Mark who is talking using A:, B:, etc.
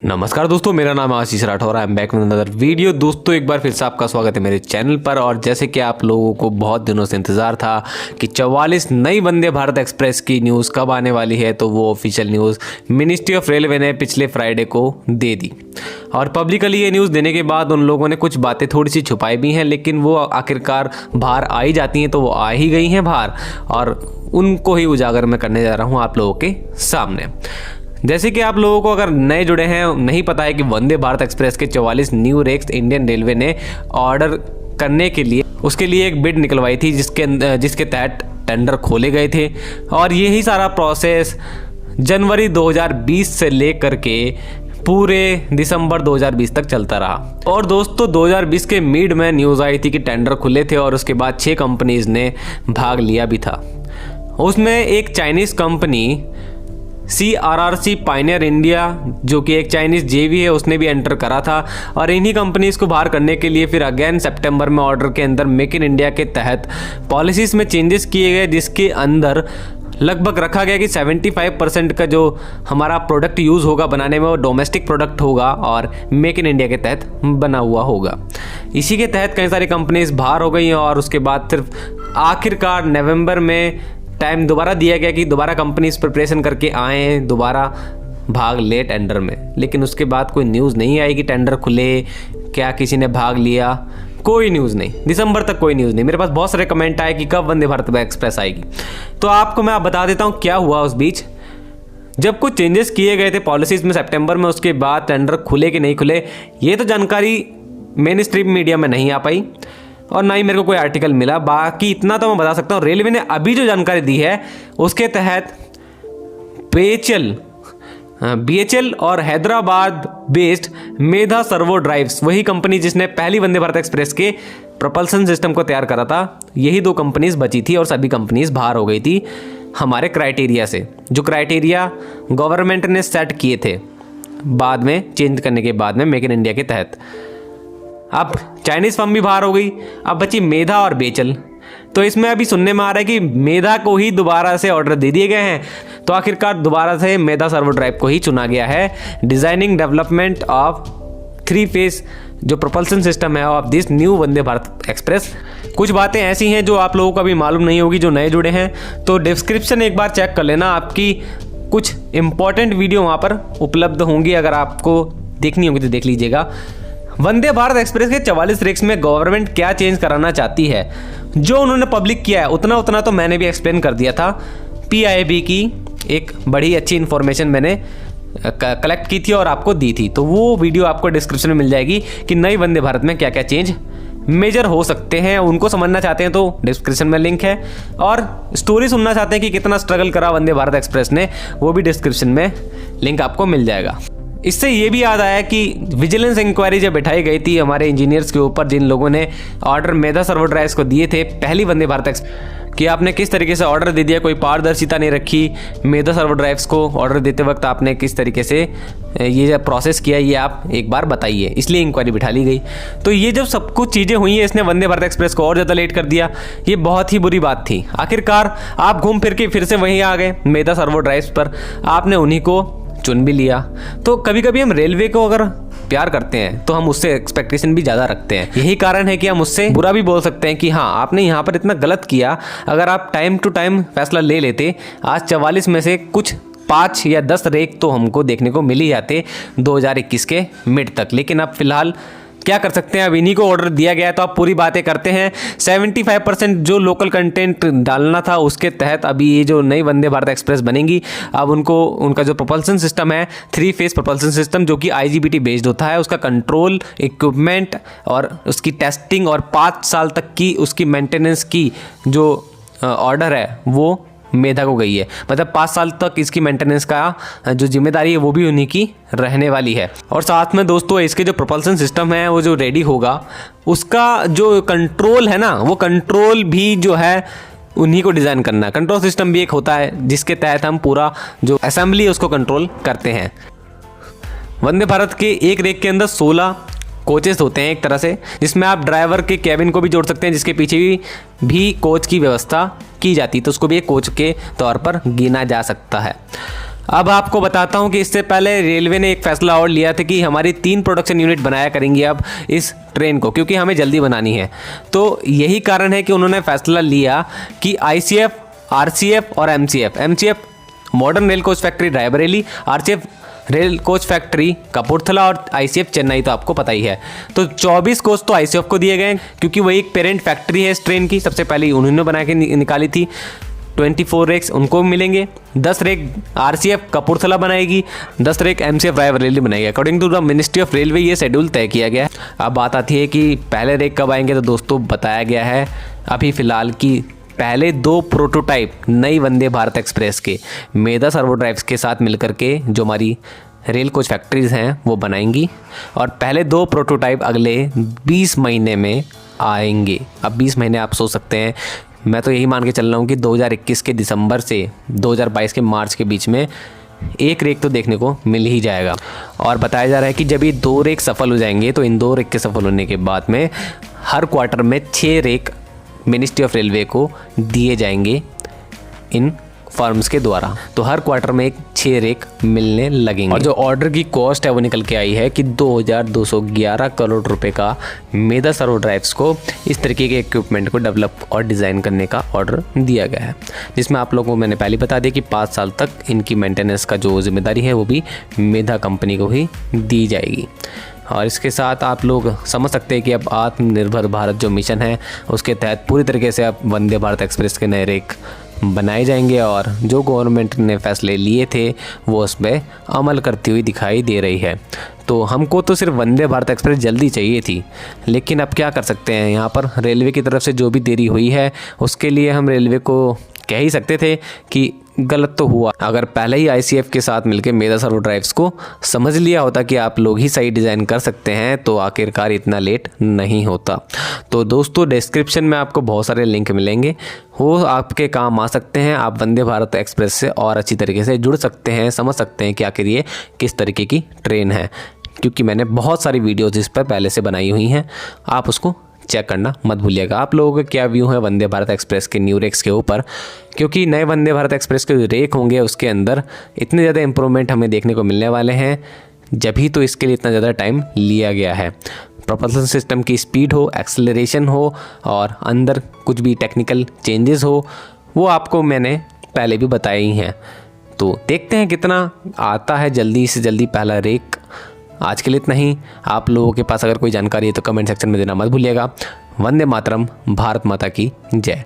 A: नमस्कार दोस्तों, मेरा नाम Ashish Rathore. I am back with another video. दोस्तों एक बार फिर से आपका स्वागत है मेरे चैनल पर। और जैसे कि आप लोगों को बहुत दिनों से इंतज़ार था कि 44 नई वंदे भारत एक्सप्रेस की न्यूज़ कब आने वाली है, तो वो official news ministry of railway ने पिछले फ्राइडे को दे दी। और पब्लिकली ये न्यूज़ देने के बाद उन लोगों ने कुछ बातें थोड़ी सी छुपाई भी हैं, लेकिन वो आखिरकार बाहर आ ही जाती हैं, तो वो आ ही गई हैं बाहर, और उनको ही उजागर मैं करने जा रहा हूँ आप लोगों के सामने। जैसे कि आप लोगों को अगर नए जुड़े हैं, नहीं पता है कि वंदे भारत एक्सप्रेस के 44 न्यू रेक्स इंडियन रेलवे ने ऑर्डर करने के लिए उसके लिए एक बिड निकलवाई थी, जिसके तहत टेंडर खोले गए थे। और यही सारा प्रोसेस जनवरी 2020 से लेकर के पूरे दिसंबर 2020 तक चलता रहा। और दोस्तों 2020 के मिड में न्यूज़ आई थी कि टेंडर खुले थे, और उसके बाद 6 कंपनीज ने भाग लिया भी था। उसमें एक Chinese company CRRC Pioneer India, जो कि एक चाइनीज़ जेवी है, उसने भी एंटर करा था। और इन्हीं कंपनीज़ को बाहर करने के लिए फिर अगेन सितंबर में ऑर्डर के अंदर मेक इन इंडिया के तहत पॉलिसीज़ में चेंजेस किए गए, जिसके अंदर लगभग रखा गया कि 75% का जो हमारा प्रोडक्ट यूज़ होगा बनाने में, वो डोमेस्टिक प्रोडक्ट होगा और मेक इन इंडिया के तहत बना हुआ होगा। इसी के तहत कई सारी कंपनीज़ बाहर हो गई, और उसके बाद सिर्फ आखिरकार नवंबर में टाइम दोबारा दिया गया कि दोबारा कंपनीज प्रिपरेशन करके आए, दोबारा भाग ले टेंडर में। लेकिन उसके बाद कोई न्यूज़ नहीं आई कि टेंडर खुले, क्या किसी ने भाग लिया, कोई न्यूज़ नहीं। दिसंबर तक कोई न्यूज़ नहीं। मेरे पास बहुत सारे कमेंट आए कि कब वंदे भारत एक्सप्रेस आएगी, तो आपको मैं बता देता हूँ क्या हुआ उस बीच। जब कुछ चेंजेस किए गए थे पॉलिसीज़ में सितंबर में, उसके बाद टेंडर खुले कि नहीं खुले, ये तो जानकारी मेन स्ट्रीम मीडिया में नहीं आ पाई, और ना ही मेरे को कोई आर्टिकल मिला। बाकी इतना तो मैं बता सकता हूँ, रेलवे ने अभी जो जानकारी दी है उसके तहत BHL और हैदराबाद बेस्ड मेधा सर्वो ड्राइव्स, वही कंपनी जिसने पहली वंदे भारत एक्सप्रेस के प्रोपल्सन सिस्टम को तैयार करा था, यही 2 कंपनीज बची थी, और सभी कंपनीज बाहर हो गई थी हमारे क्राइटेरिया से, जो क्राइटेरिया गवर्नमेंट ने सेट किए थे बाद में चेंज करने के बाद में मेक इन इंडिया के तहत। अब चाइनीज़ फर्म भी बाहर हो गई, अब बची मेधा और BHL। तो इसमें अभी सुनने में आ रहा है कि मेधा को ही दोबारा से ऑर्डर दे दिए गए हैं, तो आखिरकार दोबारा से मेधा सर्वो ड्राइव को ही चुना गया है डिज़ाइनिंग डेवलपमेंट ऑफ 3 फेज जो प्रोपल्सन सिस्टम है of this new Vande Bharat express. कुछ बातें ऐसी हैं जो आप लोगों को अभी मालूम नहीं होगी, जो नए जुड़े हैं, तो डिस्क्रिप्शन एक बार चेक कर लेना, आपकी कुछ इंपॉर्टेंट वीडियो वहाँ पर उपलब्ध होंगी, अगर आपको देखनी होगी तो देख लीजिएगा। वंदे भारत एक्सप्रेस के 44 रेक्स में गवर्नमेंट क्या चेंज कराना चाहती है, जो उन्होंने पब्लिक किया है उतना तो मैंने भी एक्सप्लेन कर दिया था। PIB की एक बड़ी अच्छी इन्फॉर्मेशन मैंने कलेक्ट की थी और आपको दी थी, तो वो वीडियो आपको डिस्क्रिप्शन में मिल जाएगी कि नई वंदे भारत में क्या क्या चेंज मेजर हो सकते हैं। उनको समझना चाहते हैं तो डिस्क्रिप्शन में लिंक है, और स्टोरी सुनना चाहते हैं कि कितना स्ट्रगल करा वंदे भारत एक्सप्रेस ने, वो भी डिस्क्रिप्शन में लिंक आपको मिल जाएगा। इससे ये भी याद आया कि विजिलेंस इंक्वायरी जब बैठाई गई थी हमारे इंजीनियर्स के ऊपर, जिन लोगों ने ऑर्डर मेधा सर्वो ड्राइव्स को दिए थे पहली वंदे भारत एक्सप्रेस, कि आपने किस तरीके से ऑर्डर दे दिया, कोई पारदर्शिता नहीं रखी मेधा सर्वो ड्राइव्स को ऑर्डर देते वक्त, आपने किस तरीके से ये जब प्रोसेस किया, ये आप एक बार बताइए। इसलिए इंक्वायरी बिठा ली गई। तो ये जब सब कुछ चीज़ें हुई हैं, इसने वंदे भारत एक्सप्रेस को और ज़्यादा लेट कर दिया। ये बहुत ही बुरी बात थी। आखिरकार आप घूम फिर के फिर से वहीं आ गए मेधा सर्वो ड्राइव्स पर, आपने उन्हीं को चुन भी लिया। तो कभी कभी हम रेलवे को अगर प्यार करते हैं तो हम उससे एक्सपेक्टेशन भी ज़्यादा रखते हैं। यही कारण है कि हम उससे बुरा भी बोल सकते हैं कि हाँ, आपने यहाँ पर इतना गलत किया। अगर आप टाइम टू टाइम फैसला ले लेते, आज 44 में से कुछ 5 या 10 रेक तो हमको देखने को मिल ही जाते 2021 के मिड तक। लेकिन अब फिलहाल क्या कर सकते हैं, अब इन्हीं को ऑर्डर दिया गया है, तो आप पूरी बातें करते हैं। 75% जो लोकल कंटेंट डालना था उसके तहत अभी ये जो नई वंदे भारत एक्सप्रेस बनेगी, अब उनका जो प्रोपल्सन सिस्टम है 3 फेज प्रोपल्सन सिस्टम, जो कि IGBT बेस्ड होता है, उसका कंट्रोल, इक्विपमेंट और उसकी टेस्टिंग और 5 साल तक की उसकी मेंटेनेंस की जो ऑर्डर है वो मेधा को गई है। मतलब 5 साल तक इसकी मेंटेनेंस का जो जिम्मेदारी है वो भी उन्हीं की रहने वाली है। और साथ में दोस्तों इसके जो प्रोपल्सन सिस्टम है वो जो रेडी होगा, उसका जो कंट्रोल है ना, वो कंट्रोल भी जो है उन्हीं को डिज़ाइन करना है। कंट्रोल सिस्टम भी एक होता है जिसके तहत हम पूरा जो असेंबली है उसको कंट्रोल करते हैं। वंदे भारत के एक रेक के अंदर 16 कोचेस होते हैं एक तरह से, जिसमें आप ड्राइवर के कैबिन को भी जोड़ सकते हैं, जिसके पीछे भी कोच की व्यवस्था की जाती है, तो उसको भी एक कोच के तौर पर गिना जा सकता है। अब आपको बताता हूं कि इससे पहले रेलवे ने एक फैसला और लिया था कि हमारी 3 प्रोडक्शन यूनिट बनाया करेंगी अब इस ट्रेन को, क्योंकि हमें जल्दी बनानी है। तो यही कारण है कि उन्होंने फैसला लिया कि ICF, RCF और MCF modern rail coach factory Raebareli, RCF rail coach factory Kapurthala और ICF चेन्नई, तो आपको पता ही है। तो 24 कोच तो ICF को दिए गए क्योंकि वही एक पेरेंट फैक्ट्री है इस ट्रेन की, सबसे पहले उन्होंने बना के निकाली थी। 24 रेक्स उनको मिलेंगे, 10 रेक RCF कपूरथला बनाएगी, 10 रेक MCF रायबरेली बनाएगी। According to the ministry of railway ये शेड्यूल तय किया गया है। अब बात आती है कि पहले रेक कब आएंगे, तो दोस्तों बताया गया है अभी फ़िलहाल की पहले 2 प्रोटोटाइप नई वंदे भारत एक्सप्रेस के मेधा सर्वो ड्राइव्स के साथ मिलकर के जो हमारी रेल कोच फैक्ट्रीज़ हैं वो बनाएंगी, और पहले 2 प्रोटोटाइप अगले 20 महीने में आएंगे। अब 20 महीने आप सोच सकते हैं, मैं तो यही मान के चल रहा हूँ कि 2021 के दिसंबर से 2022 के मार्च के बीच में एक रेक तो देखने को मिल ही जाएगा। और बताया जा रहा है कि जब ये 2 रेक सफल हो जाएंगे तो इन 2 रेक के सफल होने के बाद में हर क्वार्टर में 6 रेक मिनिस्ट्री ऑफ रेलवे को दिए जाएंगे इन फर्म्स के द्वारा। तो हर क्वार्टर में 6 रेक मिलने लगेंगे। और जो ऑर्डर की कॉस्ट है वो निकल के आई है कि 2211 करोड़ रुपए का मेधा सर्वो ड्राइव्स को इस तरीके के इक्विपमेंट को डेवलप और डिज़ाइन करने का ऑर्डर दिया गया है, जिसमें आप लोगों को मैंने पहले बता दिया कि 5 साल तक इनकी मेंटेनेंस का जो जिम्मेदारी है वो भी मेधा कंपनी को ही दी जाएगी। और इसके साथ आप लोग समझ सकते हैं कि अब आत्मनिर्भर भारत जो मिशन है उसके तहत पूरी तरीके से अब वंदे भारत एक्सप्रेस के नए रेक बनाए जाएंगे, और जो गवर्नमेंट ने फैसले लिए थे वो उस पर अमल करती हुई दिखाई दे रही है। तो हमको तो सिर्फ वंदे भारत एक्सप्रेस जल्दी चाहिए थी, लेकिन अब क्या कर सकते हैं, यहाँ पर रेलवे की तरफ से जो भी देरी हुई है उसके लिए हम रेलवे को कह ही सकते थे कि गलत तो हुआ। अगर पहले ही ICF के साथ मिलकर मेधा सर्वो ड्राइव्स को समझ लिया होता कि आप लोग ही सही डिज़ाइन कर सकते हैं तो आखिरकार इतना लेट नहीं होता। तो दोस्तों डिस्क्रिप्शन में आपको बहुत सारे लिंक मिलेंगे, वो आपके काम आ सकते हैं। आप वंदे भारत एक्सप्रेस से और अच्छी तरीके से जुड़ सकते हैं, समझ सकते हैं कि आखिर ये किस तरीके की ट्रेन है, क्योंकि मैंने बहुत सारी वीडियोज़ इस पर पहले से बनाई हुई हैं, आप उसको चेक करना मत भूलिएगा। आप लोगों का क्या व्यू है वंदे भारत एक्सप्रेस के न्यू रेक्स के ऊपर, क्योंकि नए वंदे भारत एक्सप्रेस के जो रेक होंगे उसके अंदर इतने ज़्यादा इंप्रूवमेंट हमें देखने को मिलने वाले हैं, जब ही तो इसके लिए इतना ज़्यादा टाइम लिया गया है। प्रोपल्सन सिस्टम की स्पीड हो, एक्सेलरेशन हो और अंदर कुछ भी टेक्निकल चेंजेस हो, वो आपको मैंने पहले भी बताए ही हैं। तो देखते हैं कितना आता है जल्दी से जल्दी पहला रेक। आज के लिए इतना ही। आप लोगों के पास अगर कोई जानकारी है तो कमेंट सेक्शन में देना मत भूलिएगा। वंदे मातरम, भारत माता की जय।